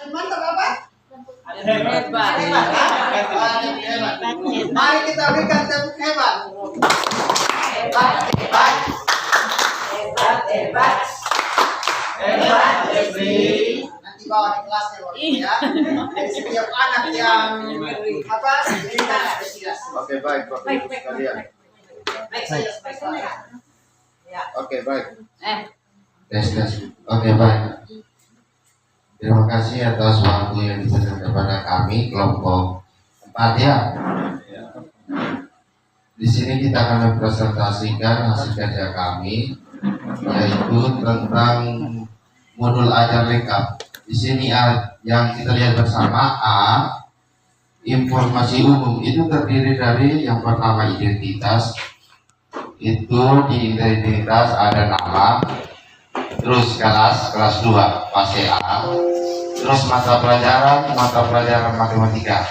Mantap apa? Hebat. Mari kita berikan tepuk hebat. Hebat. Nanti bawa di kelas ya. Dari setiap anak yang apa? Oke, baik, Bapak Ibu sekalian. Oke, baik. Tes. Oke, baik. Terima kasih atas waktu yang diberikan kepada kami kelompok 4 ya. Di sini kita akan mempresentasikan hasil kerja kami, yaitu tentang modul ajar lengkap. Di sini yang kita lihat bersama informasi umum itu terdiri dari yang pertama identitas. Itu di identitas ada nama, terus kelas 2 fase A, terus mata pelajaran matematika.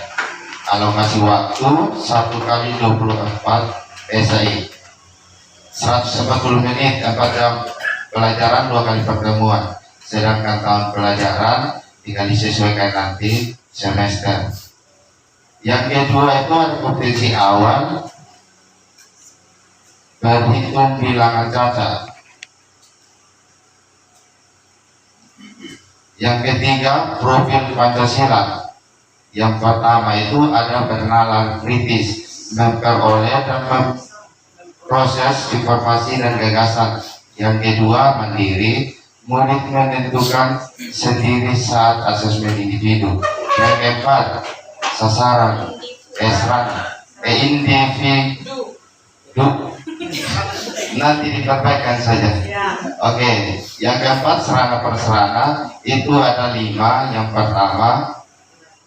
Kalau masih waktu 1 kali 24 SI 140 menit, 4 jam pelajaran, 2 kali pertemuan. Sedangkan tahun pelajaran tinggal disesuaikan nanti semester. Yang kedua itu ada kompetensi awal, berhitung bilangan cacat. Yang ketiga, profil Pancasila. Yang pertama itu ada pengenalan kritis, memperoleh dan memproses informasi dan gagasan. Yang kedua, mandiri, murid menentukan sendiri saat asesmen individu. Yang keempat, sasaran, individu. Nanti diperbaikan saja. Oke, yang keempat serana perserana itu ada 5. Yang pertama,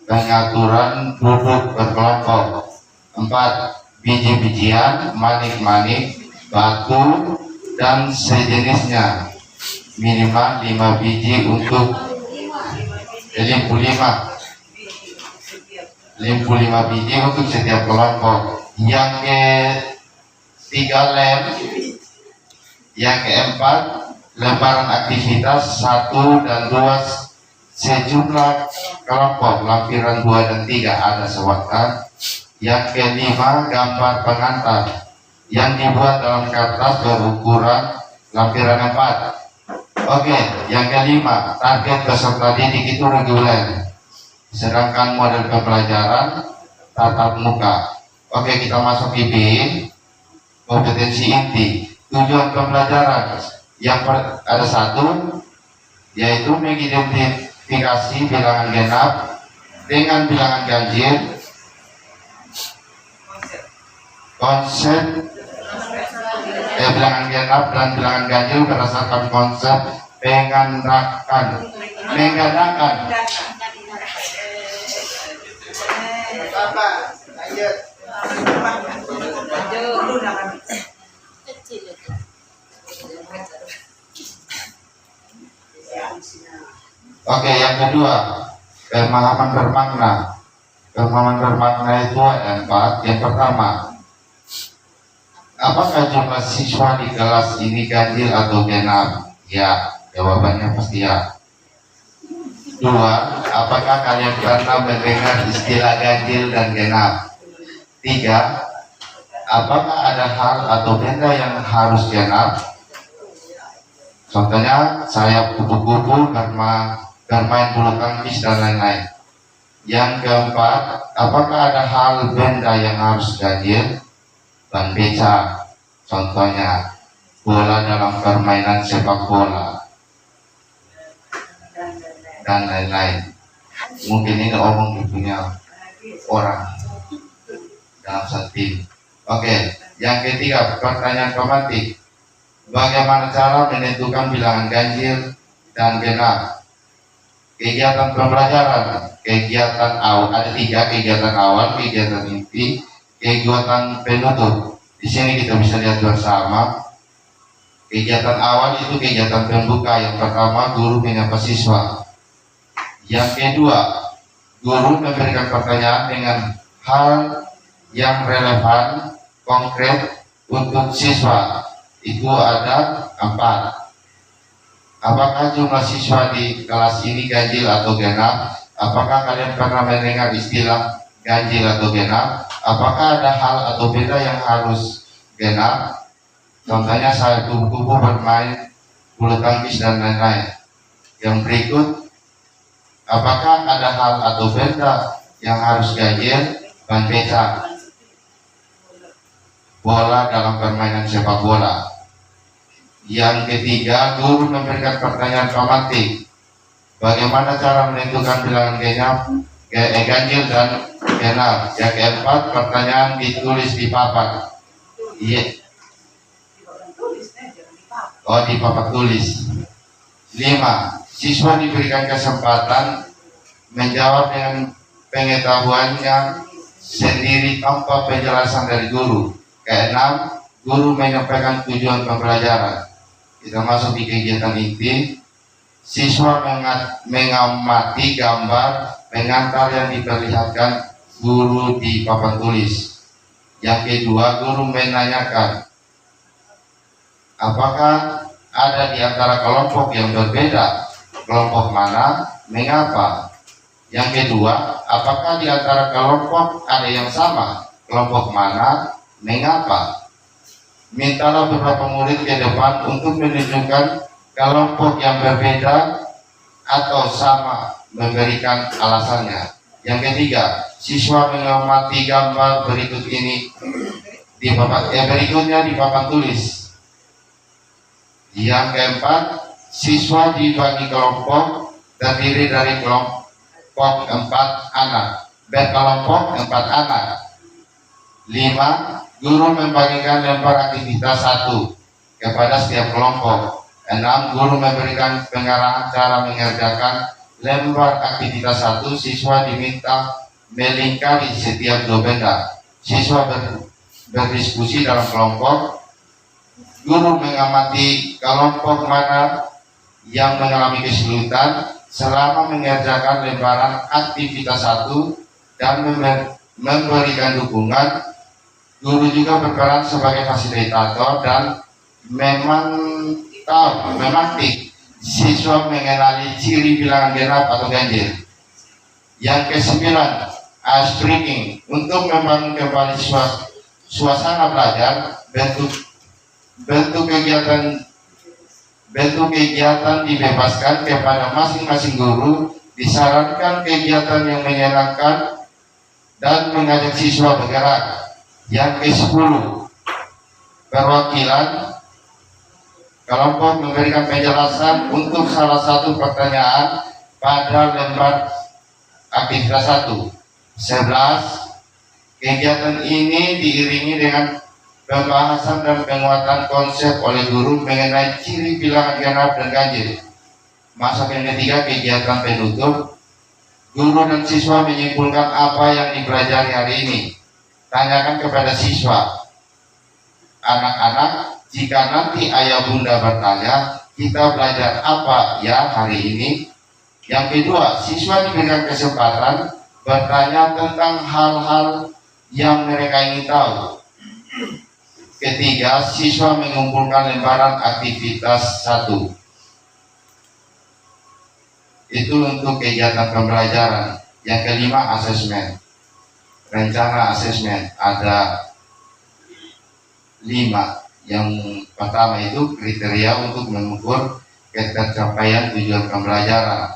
pengaturan duduk berkelompok. 4, biji-bijian, manik-manik, batu dan sejenisnya. Minimal 5 biji untuk 55 biji untuk setiap kelompok. Yang ketiga lem. Yang keempat, lembaran aktivitas 1 dan 2 sejumlah kelompok, lampiran 2 dan 3 ada sewaktu. Yang kelima, gambar pengantar yang dibuat dalam kertas berukuran lampiran 4. Oke, yang kelima, target peserta didik itu reguler, sedangkan model pembelajaran tatap muka. Oke, kita masuk IB, kompetensi inti. Tujuan pembelajaran yang ada 1, yaitu mengidentifikasi bilangan genap dengan bilangan ganjil, konsep bilangan genap dan bilangan ganjil berdasarkan konsep menggandakan. Bapak, lanjut. Oke, yang kedua, pemahaman bermakna. Pemahaman bermakna itu ada 4. Yang pertama, apakah jumlah siswa di kelas ini ganjil atau genap? Ya, jawabannya pasti ya. 2, apakah kalian pernah mendengar istilah ganjil dan genap? 3, apakah ada hal atau benda yang harus genap? Contohnya sayap kupu-kupu, bermain bulu tangkis dan lain-lain. Yang keempat, apakah ada hal benda yang harus ganjil? Ban beca, contohnya bola dalam permainan sepak bola dan lain-lain. Mungkin ini omong punya orang dalam satu tim. Oke, yang ketiga, pertanyaan pemantik. Bagaimana cara menentukan bilangan ganjil dan genap? Kegiatan pembelajaran, kegiatan awal ada 3, kegiatan awal, kegiatan inti, kegiatan penutup. Di sini kita bisa lihat bersama. Kegiatan awal itu kegiatan pembuka. Yang pertama, guru menyapa siswa. Yang kedua, guru memberikan pertanyaan dengan hal yang relevan, konkret untuk siswa. Itu ada 4. Apakah jumlah siswa di kelas ini ganjil atau genap? Apakah kalian pernah mendengar istilah ganjil atau genap? Apakah ada hal atau beda yang harus genap? Contohnya saya kubu-kubu bermain bulu tangkis dan lain-lain. Yang berikut, apakah ada hal atau beda yang harus ganjil? Ban becak, bola dalam permainan sepak bola. Yang ketiga, guru memberikan pertanyaan gramatik. Bagaimana cara menentukan bilangan ganjil dan genap? Yang keempat, pertanyaan ditulis di papan. Iya. Oh, di papan tulis. 5. Siswa diberikan kesempatan menjawab dengan pengetahuannya sendiri tanpa penjelasan dari guru. Keenam, guru menyampaikan tujuan pembelajaran. Kita masuk di kegiatan inti. Siswa mengamati gambar pengantar yang diperlihatkan guru di papan tulis. Yang kedua, guru menanyakan, apakah ada di antara kelompok yang berbeda? Kelompok mana? Mengapa? Yang kedua, apakah di antara kelompok ada yang sama? Kelompok mana? Mengapa? Mintalah beberapa murid ke depan untuk menunjukkan kelompok yang berbeda atau sama, memberikan alasannya. Yang ketiga, siswa mengamati gambar berikut ini berikutnya di papan tulis. Yang keempat, siswa dibagi kelompok terdiri dari kelompok 4 anak, berkelompok 4 anak. 5. Guru membagikan lembar aktivitas 1 kepada setiap kelompok. 6. Guru memberikan pengarahan cara mengerjakan lembar aktivitas 1. Siswa diminta melingkari setiap dua benda. Siswa berdiskusi dalam kelompok. Guru mengamati kelompok mana yang mengalami kesulitan selama mengerjakan lembaran aktivitas 1 dan memberikan dukungan. Guru juga berperan sebagai fasilitator dan memantik siswa mengenali ciri bilangan genap atau ganjil. Yang kesembilan, ice breaking. Untuk membangun kembali suasana belajar, bentuk kegiatan dibebaskan kepada masing-masing guru. Disarankan kegiatan yang menyenangkan dan mengajak siswa bergerak. Yang ke-10, perwakilan kelompok memberikan penjelasan untuk salah satu pertanyaan pada lembar aktivitas 1. 11. Kegiatan ini diiringi dengan pembahasan dan penguatan konsep oleh guru mengenai ciri bilangan genap dan ganjil. Masuk yang ketiga, kegiatan penutup. Guru dan siswa menyimpulkan apa yang dipelajari hari ini. Tanyakan kepada siswa, anak-anak, jika nanti ayah bunda bertanya, kita belajar apa ya hari ini? Yang kedua, siswa diberikan kesempatan bertanya tentang hal-hal yang mereka ingin tahu. Ketiga, siswa mengumpulkan lembaran aktivitas 1. Itu untuk kegiatan pembelajaran. Yang kelima, asesmen. Rencana asesmen ada 5. Yang pertama itu kriteria untuk mengukur ketercapaian tujuan pembelajaran,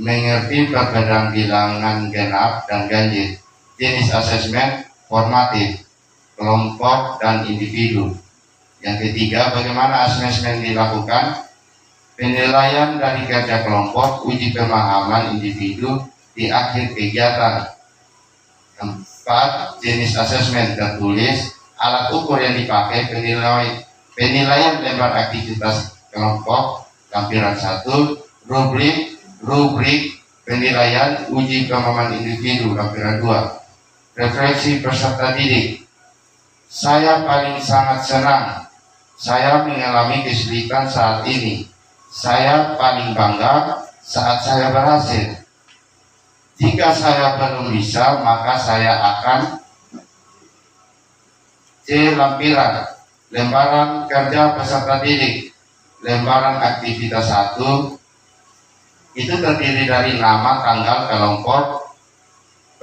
mengerti perbedaan bilangan genap dan ganjil, jenis asesmen formatif, kelompok dan individu. Yang ketiga, bagaimana asesmen dilakukan, penilaian dari kerja kelompok, uji pemahaman individu di akhir kegiatan. 4. Jenis asesmen tertulis, alat ukur yang dipakai, penilaian lembar aktivitas kelompok, lampiran 1, rubrik penilaian, uji pemahaman individu, lampiran 2, refleksi peserta didik. Saya paling sangat senang, saya mengalami kesulitan saat ini, saya paling bangga saat saya berhasil. Jika saya belum bisa, maka saya akan C. Lampiran, lembaran kerja peserta didik. lembaran aktivitas 1 itu terdiri dari nama, tanggal, kelompok 2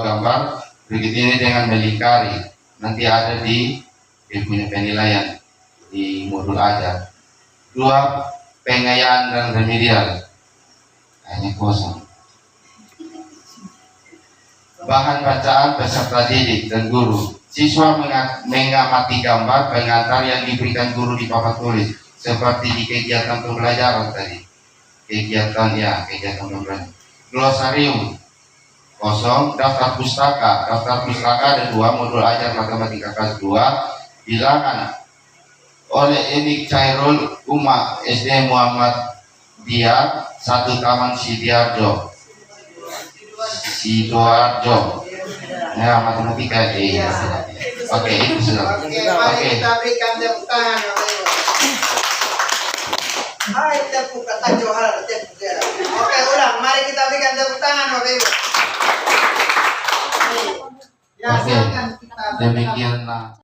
gambar begitu ini dengan melingkari. Nanti ada di punya penilaian di modul ajar. 2 pengayaan dan remedial, hanya kosong. Bahan bacaan peserta didik dan guru. Siswa mengamati gambar pengantar yang diberikan guru di papan tulis seperti di kegiatan pembelajaran tadi. Kegiatan pembelajaran. Glosarium kosong. Daftar pustaka ada 2 modul ajar matematika kelas 2. Bilangan oleh Enik Cairul Uma SD Muhammad Dia 1 Taman Sidoarjo. Ya, matematika. Oke, itu sudah. Oke, mari kita berikan tepuk tangan Bapak Ibu. Hai, tepuk kata Johar, tepuk ya. Oke, ulang. Mari kita berikan tepuk tangan Bapak Ibu. Ya, Oke, silakan kita demikianlah.